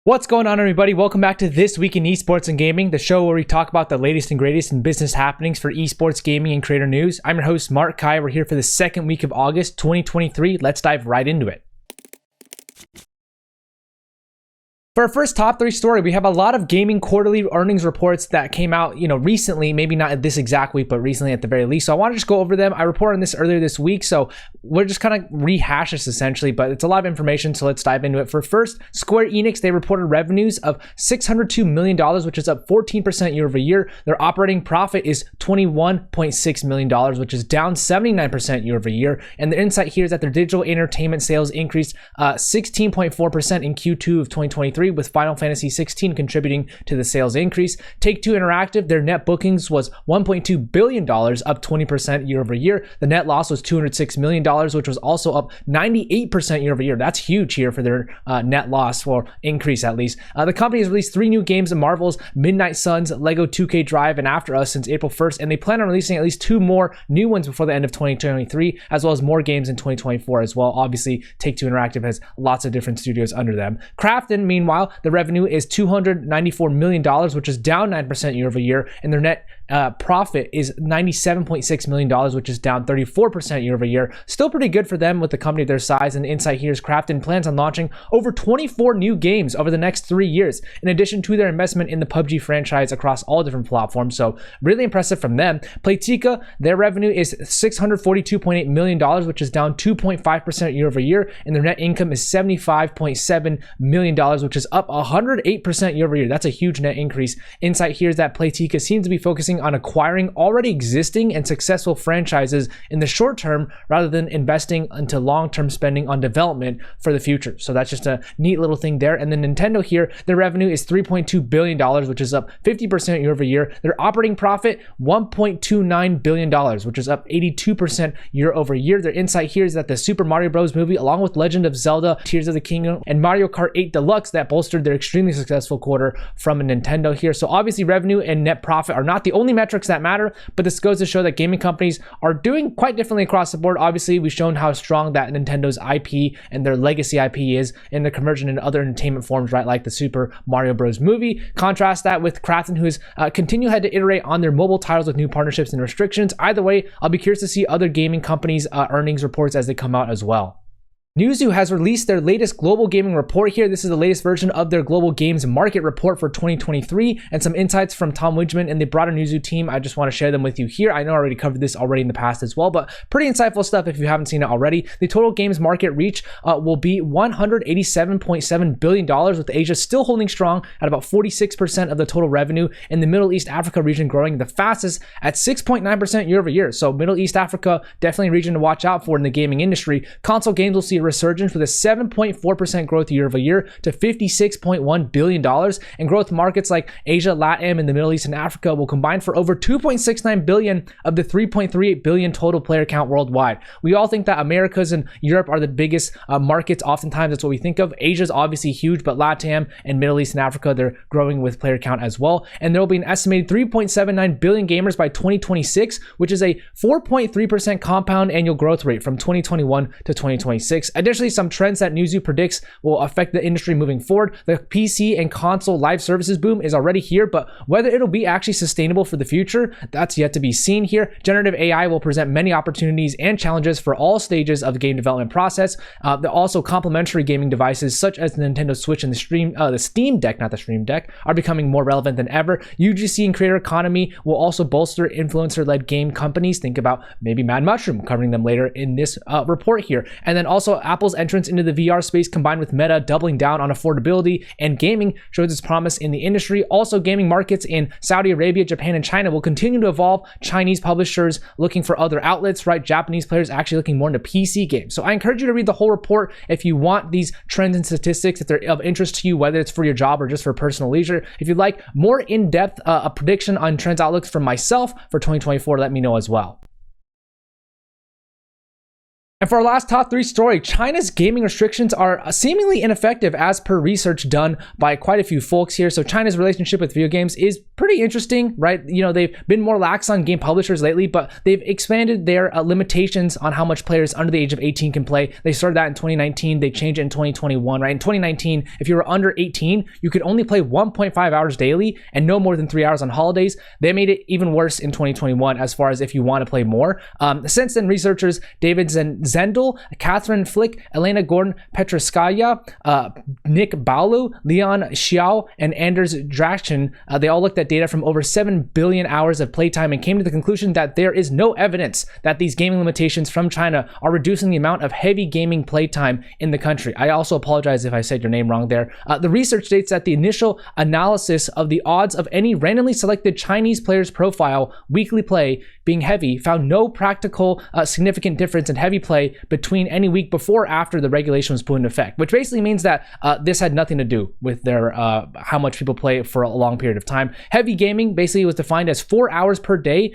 What's going on, everybody? Welcome back to This Week in Esports and Gaming, the show where we talk about the latest and greatest in business happenings for esports, gaming, and creator news. I'm your host, Mark Kai. We're here for the second week of August 2023. Let's dive right into it. For our first top three story, we have a lot of gaming quarterly earnings reports that came out, recently, maybe not this exact week, but recently at the very least. So I want to just go over them. I reported on this earlier this week, so we're just kind of rehash this essentially, but it's a lot of information, so let's dive into it. For first, Square Enix, they reported revenues of $602 million, which is up 14% year over year. Their operating profit is $21.6 million, which is down 79% year over year. And the insight here is that their digital entertainment sales increased 16.4% in Q2 of 2023, with Final Fantasy 16 contributing to the sales increase. Take-Two Interactive, their net bookings was $1.2 billion, up 20% year over year. The net loss was $206 million, which was also up 98% year over year. That's huge here for their net loss, or increase at least. The company has released 3 new games of Marvel's Midnight Suns, Lego 2K Drive, and After Us since April 1st, and they plan on releasing at least 2 more new ones before the end of 2023, as well as more games in 2024 as well. Obviously, Take-Two Interactive has lots of different studios under them. Krafton, meanwhile, the revenue is $294 million, which is down 9% year over year, and their net profit is $97.6 million, which is down 34% year over year. Still pretty good for them with the company their size. And the insight here is Krafton plans on launching over 24 new games over the next 3 years, in addition to their investment in the PUBG franchise across all different platforms. So really impressive from them. Playtika, their revenue is $642.8 million, which is down 2.5% year over year, and their net income is $75.7 million, which is up 108% year over year. That's a huge net increase. Insight here is that Playtika seems to be focusing on acquiring already existing and successful franchises in the short term, rather than investing into long-term spending on development for the future. So that's just a neat little thing there. And then Nintendo here, their revenue is $3.2 billion, which is up 50% year over year. Their operating profit, $1.29 billion, which is up 82% year over year. Their insight here is that the Super Mario Bros. Movie, along with Legend of Zelda, Tears of the Kingdom, and Mario Kart 8 Deluxe, that bolstered their extremely successful quarter from Nintendo here. So obviously revenue and net profit are not the only metrics that matter, but this goes to show that gaming companies are doing quite differently across the board. Obviously, we've shown how strong that Nintendo's IP and their legacy IP is in the conversion into other entertainment forms, right? Like the Super Mario Bros. Movie. Contrast that with Krafton, who has had to iterate on their mobile titles with new partnerships and restrictions. Either way, I'll be curious to see other gaming companies' earnings reports as they come out as well. Newzoo has released their latest global gaming report here. This is the latest version of their global games market report for 2023, and some insights from Tom Widgman and the broader Newzoo team. I just want to share them with you here. I know I already covered this in the past as well, but pretty insightful stuff if you haven't seen it already. The total games market reach will be $187.7 billion, with Asia still holding strong at about 46% of the total revenue, and the Middle East Africa region growing the fastest at 6.9% year over year. So Middle East Africa, definitely a region to watch out for in the gaming industry. Console games will see a resurgence with a 7.4% growth year over year to $56.1 billion, and growth markets like Asia, LATAM, and the Middle East and Africa will combine for over 2.69 billion of the 3.38 billion total player count worldwide. We all think that Americas and Europe are the biggest markets. Oftentimes that's what we think of. Asia's obviously huge, but LATAM and Middle East and Africa, they're growing with player count as well. And there will be an estimated 3.79 billion gamers by 2026, which is a 4.3% compound annual growth rate from 2021 to 2026. Additionally, some trends that Newzoo predicts will affect the industry moving forward. The PC and console live services boom is already here, but whether it'll be actually sustainable for the future, that's yet to be seen here. Generative AI will present many opportunities and challenges for all stages of the game development process. Also, complementary gaming devices such as the Nintendo Switch and the Steam Deck, not the Stream Deck, are becoming more relevant than ever. UGC and creator economy will also bolster influencer-led game companies. Think about maybe Mad Mushroom, covering them later in this report here. And then also Apple's entrance into the VR space, combined with Meta doubling down on affordability and gaming, shows its promise in the industry. Also, gaming markets in Saudi Arabia, Japan, and China will continue to evolve. Chinese publishers looking for other outlets, right? Japanese players actually looking more into PC games. So I encourage you to read the whole report if you want these trends and statistics, if they're of interest to you, whether it's for your job or just for personal leisure. If you'd like more in-depth a prediction on trends outlooks from myself for 2024, let me know as well. And for our last top 3 story, China's gaming restrictions are seemingly ineffective as per research done by quite a few folks here. So China's relationship with video games is pretty interesting, right? You know, they've been more lax on game publishers lately, but they've expanded their limitations on how much players under the age of 18 can play. They started that in 2019. They changed it in 2021, right? In 2019, if you were under 18, you could only play 1.5 hours daily and no more than 3 hours on holidays. They made it even worse in 2021 as far as if you want to play more. Since then, researchers David Zendel, Catherine Flick, Elena Gordon Petroskaya, Nick Baulu, Leon Xiao, and Anders Drachen, they all looked at data from over 7 billion hours of playtime and came to the conclusion that there is no evidence that these gaming limitations from China are reducing the amount of heavy gaming playtime in the country. I also apologize if I said your name wrong there. The research states that the initial analysis of the odds of any randomly selected Chinese player's profile weekly play being heavy found no practical significant difference in heavy play between any week before or after the regulation was put into effect, which basically means that this had nothing to do with their how much people play for a long period of time. Heavy gaming basically was defined as 4 hours per day,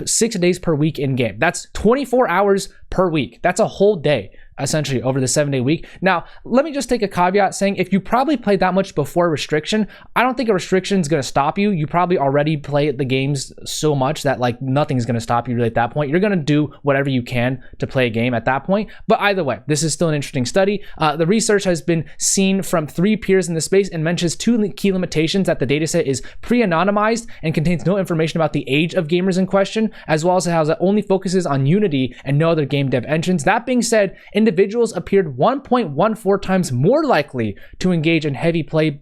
6 days per week in game. That's 24 hours per week. That's a whole day, essentially, over the 7-day week. Now, let me just take a caveat saying if you probably played that much before a restriction, I don't think a restriction is going to stop you. You probably already play the games so much that like nothing's going to stop you really at that point. You're going to do whatever you can to play a game at that point. But either way, this is still an interesting study. The research has been seen from 3 peers in the space and mentions 2 key limitations: that the dataset is pre-anonymized and contains no information about the age of gamers in question, as well as how it only focuses on Unity and no other game dev engines. That being said, individuals appeared 1.14 times more likely to engage in heavy play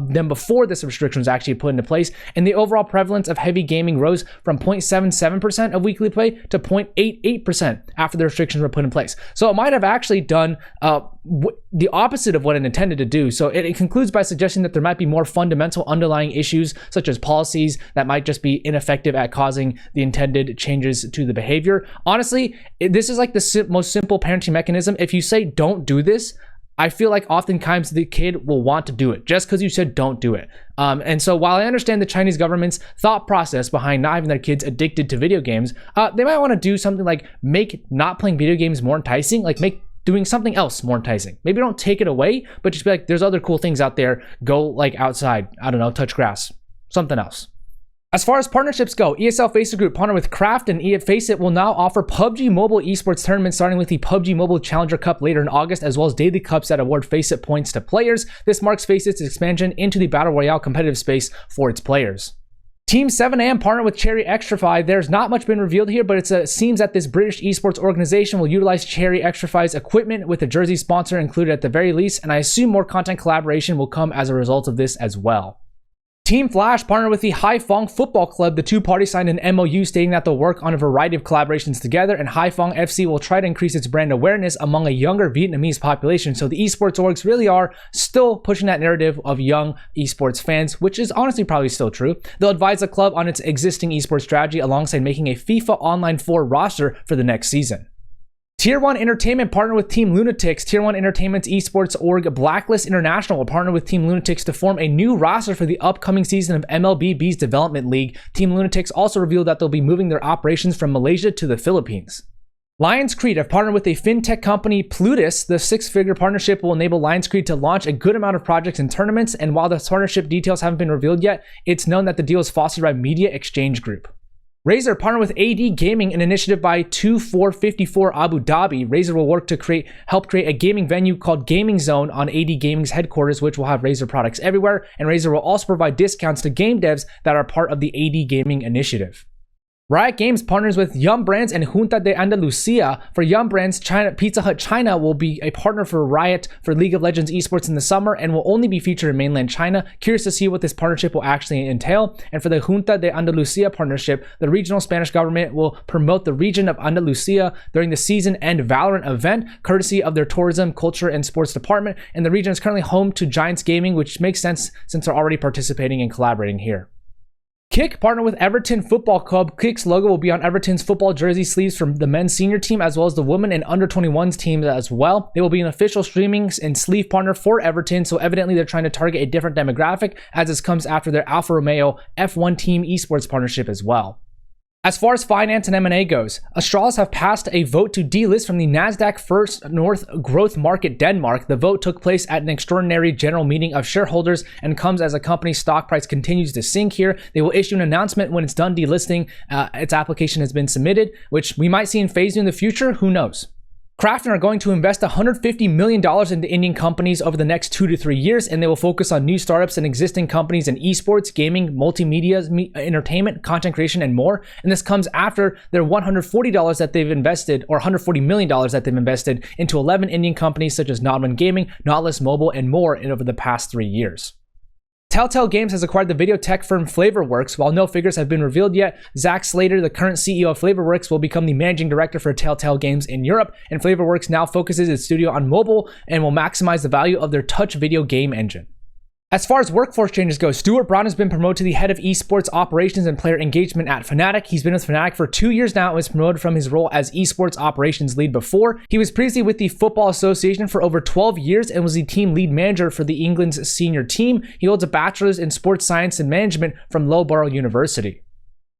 than before this restriction was actually put into place, and the overall prevalence of heavy gaming rose from 0.77% of weekly play to 0.88% after the restrictions were put in place. So it might have actually done the opposite of what it intended to do. So it concludes by suggesting that there might be more fundamental underlying issues, such as policies that might just be ineffective at causing the intended changes to the behavior. Honestly, this is like the most simple parenting mechanism. If you say don't do this, I feel like oftentimes the kid will want to do it just because you said don't do it. And so while I understand the Chinese government's thought process behind not having their kids addicted to video games, they might want to do something like make not playing video games more enticing, like make doing something else more enticing. Maybe don't take it away, but just be like, there's other cool things out there. Go like outside, I don't know, touch grass, something else. As far as partnerships go, ESL Faceit Group partnered with Kraft, and Faceit will now offer PUBG Mobile esports tournaments, starting with the PUBG Mobile Challenger Cup later in August, as well as daily cups that award Faceit points to players. This marks Faceit's expansion into the Battle Royale competitive space for its players. Team 7am partnered with Cherry Extrafy. There's not much been revealed here, but it seems that this British esports organization will utilize Cherry Extrafy's equipment with a jersey sponsor included at the very least, and I assume more content collaboration will come as a result of this as well. Team Flash partnered with the Haiphong Football Club. The 2 parties signed an MOU stating that they'll work on a variety of collaborations together, and Haiphong FC will try to increase its brand awareness among a younger Vietnamese population. So the esports orgs really are still pushing that narrative of young esports fans, which is honestly probably still true. They'll advise the club on its existing esports strategy alongside making a FIFA Online 4 roster for the next season. Tier 1 Entertainment partnered with Team Lunatics. Tier 1 Entertainment's esports org Blacklist International will partner with Team Lunatics to form a new roster for the upcoming season of MLBB's Development League. Team Lunatics also revealed that they'll be moving their operations from Malaysia to the Philippines. Lions Creed have partnered with a fintech company, Plutus. The 6-figure partnership will enable Lions Creed to launch a good amount of projects and tournaments, and while the partnership details haven't been revealed yet, it's known that the deal is fostered by Media Exchange Group. Razer partnered with AD Gaming, an initiative by 2454 Abu Dhabi. Razer will work to help create a gaming venue called Gaming Zone on AD Gaming's headquarters, which will have Razer products everywhere. And Razer will also provide discounts to game devs that are part of the AD Gaming initiative. Riot Games partners with Yum Brands and Junta de Andalucia. For Yum Brands, Pizza Hut China will be a partner for Riot for League of Legends esports in the summer and will only be featured in mainland China. Curious to see what this partnership will actually entail. And for the Junta de Andalucia partnership, the regional Spanish government will promote the region of Andalucia during the season-end Valorant event, courtesy of their tourism, culture, and sports department. And the region is currently home to Giants Gaming, which makes sense since they're already participating and collaborating here. Kick partnered with Everton Football Club. Kick's logo will be on Everton's football jersey sleeves from the men's senior team as well as the women and under-21s teams as well. They will be an official streaming and sleeve partner for Everton, so evidently they're trying to target a different demographic as this comes after their Alfa Romeo F1 team esports partnership as well. As far as finance and M&A goes, Astralis have passed a vote to delist from the Nasdaq First North Growth Market Denmark. The vote took place at an extraordinary general meeting of shareholders and comes as a company's stock price continues to sink here. They will issue an announcement when it's done delisting. Its application has been submitted, which we might see in phase 2 in the future. Who knows? Krafton are going to invest $150 million into Indian companies over the next 2 to 3 years, and they will focus on new startups and existing companies in esports, gaming, multimedia, entertainment, content creation, and more. And this comes after their $140 that they've invested, or $140 million that they've invested into 11 Indian companies such as Nodman Gaming, Nautilus Mobile, and more over the past 3 years. Telltale Games has acquired the video tech firm Flavorworks. While no figures have been revealed yet, Zach Slater, the current CEO of Flavorworks, will become the managing director for Telltale Games in Europe, and Flavorworks now focuses its studio on mobile and will maximize the value of their touch video game engine. As far as workforce changes go, Stuart Brown has been promoted to the head of esports operations and player engagement at Fnatic. He's been with Fnatic for 2 years now and was promoted from his role as esports operations lead before. He was previously with the Football Association for over 12 years and was the team lead manager for the England's senior team. He holds a bachelor's in sports science and management from Loughborough University.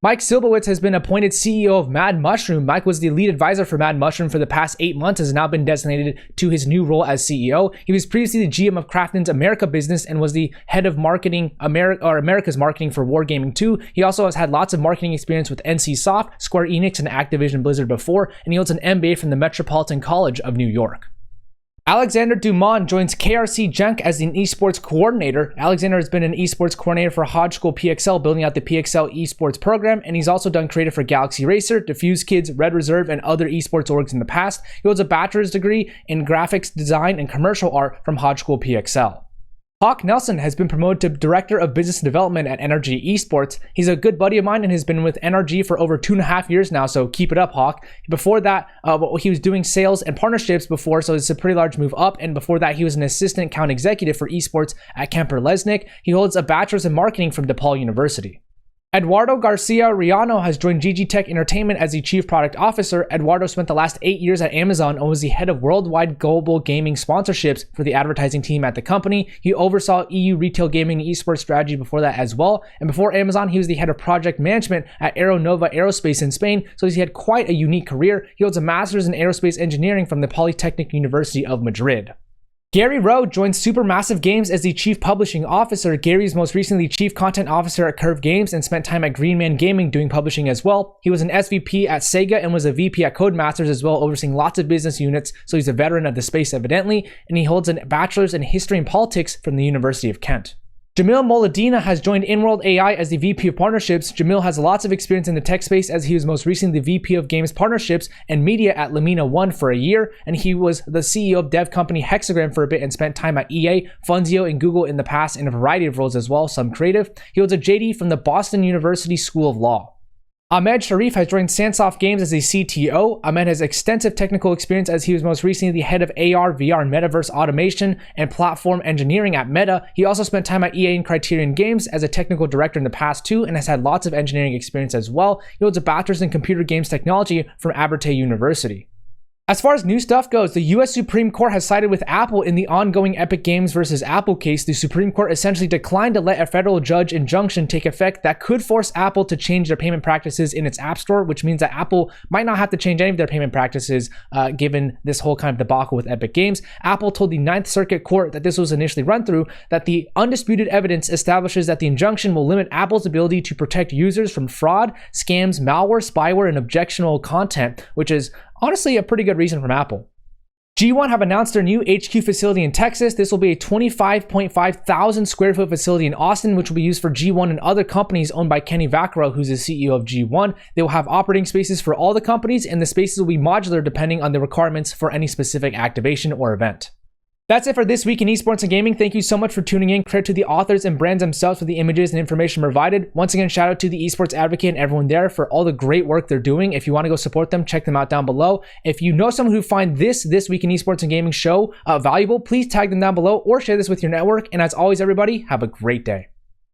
Mike Silbowitz has been appointed CEO of Mad Mushroom. Mike was the lead advisor for Mad Mushroom for the past 8 months and has now been designated to his new role as CEO. He was previously the GM of Krafton's America business and was the head of marketing, America's marketing for Wargaming 2. He also has had lots of marketing experience with NCSoft, Square Enix, and Activision Blizzard before, and he holds an MBA from the Metropolitan College of New York. Alexander Dumont joins KRC Genk as an esports coordinator. Alexander has been an esports coordinator for Hodge School PXL, building out the PXL esports program, and he's also done creative for Galaxy Racer, Diffuse Kids, Red Reserve, and other esports orgs in the past. He holds a bachelor's degree in graphics design and commercial art from Hodge School PXL. Hawk Nelson has been promoted to Director of Business Development at NRG Esports. He's a good buddy of mine and has been with NRG for over 2.5 years now, so keep it up, Hawk. Before that, he was doing sales and partnerships before, so it's a pretty large move up, and before that, he was an assistant account executive for esports at Kemper Lesnick. He holds a bachelor's in marketing from DePaul University. Eduardo Garcia Riano has joined GG Tech Entertainment as the Chief Product Officer. Eduardo spent the last 8 years at Amazon and was the head of worldwide global gaming sponsorships for the advertising team at the company. He oversaw EU retail gaming and esports strategy before that as well. And before Amazon, he was the head of project management at Aeronova Aerospace in Spain, so he had quite a unique career. He holds a master's in aerospace engineering from the Polytechnic University of Madrid. Gary Rowe joined Supermassive Games as the Chief Publishing Officer. Gary is most recently Chief Content Officer at Curve Games and spent time at Green Man Gaming doing publishing as well. He was an SVP at Sega and was a VP at Codemasters as well, overseeing lots of business units, so he's a veteran of the space evidently, and he holds a bachelor's in history and politics from the University of Kent. Jamil Moladina has joined InWorld AI as the VP of Partnerships. Jamil has lots of experience in the tech space as he was most recently the VP of Games Partnerships and Media at Lamina One for a year, and he was the CEO of dev company Hexagram for a bit and spent time at EA, Funzio, and Google in the past in a variety of roles as well, some creative. He holds a JD from the Boston University School of Law. Ahmed Sharif has joined Sansoft Games as a CTO. Ahmed has extensive technical experience as he was most recently the head of AR, VR, and metaverse automation and platform engineering at Meta. He also spent time at EA and Criterion Games as a technical director in the past too, and has had lots of engineering experience as well. He holds a bachelor's in computer games technology from Abertay University. As far as new stuff goes, the US Supreme Court has sided with Apple in the ongoing Epic Games versus Apple case. The Supreme Court essentially declined to let a federal judge injunction take effect that could force Apple to change their payment practices in its App Store, which means that Apple might not have to change any of their payment practices given this whole kind of debacle with Epic Games. Apple told the Ninth Circuit Court that this was initially run through, that the undisputed evidence establishes that the injunction will limit Apple's ability to protect users from fraud, scams, malware, spyware, and objectionable content, which is honestly a pretty good reason from Apple. G1 have announced their new HQ facility in Texas. This will be a 25.5 thousand square foot facility in Austin, which will be used for G1 and other companies owned by Kenny Vaccaro, who's the CEO of G1. They will have operating spaces for all the companies, and the spaces will be modular depending on the requirements for any specific activation or event. That's it for this week in esports and gaming. Thank you so much for tuning in. Credit to the authors and brands themselves for the images and information provided. Once again, shout out to the Esports Advocate and everyone there for all the great work they're doing. If you want to go support them, check them out down below. If you know someone who find this week in esports and gaming show valuable, please tag them down below or share this with your network. And as always, everybody, have a great day.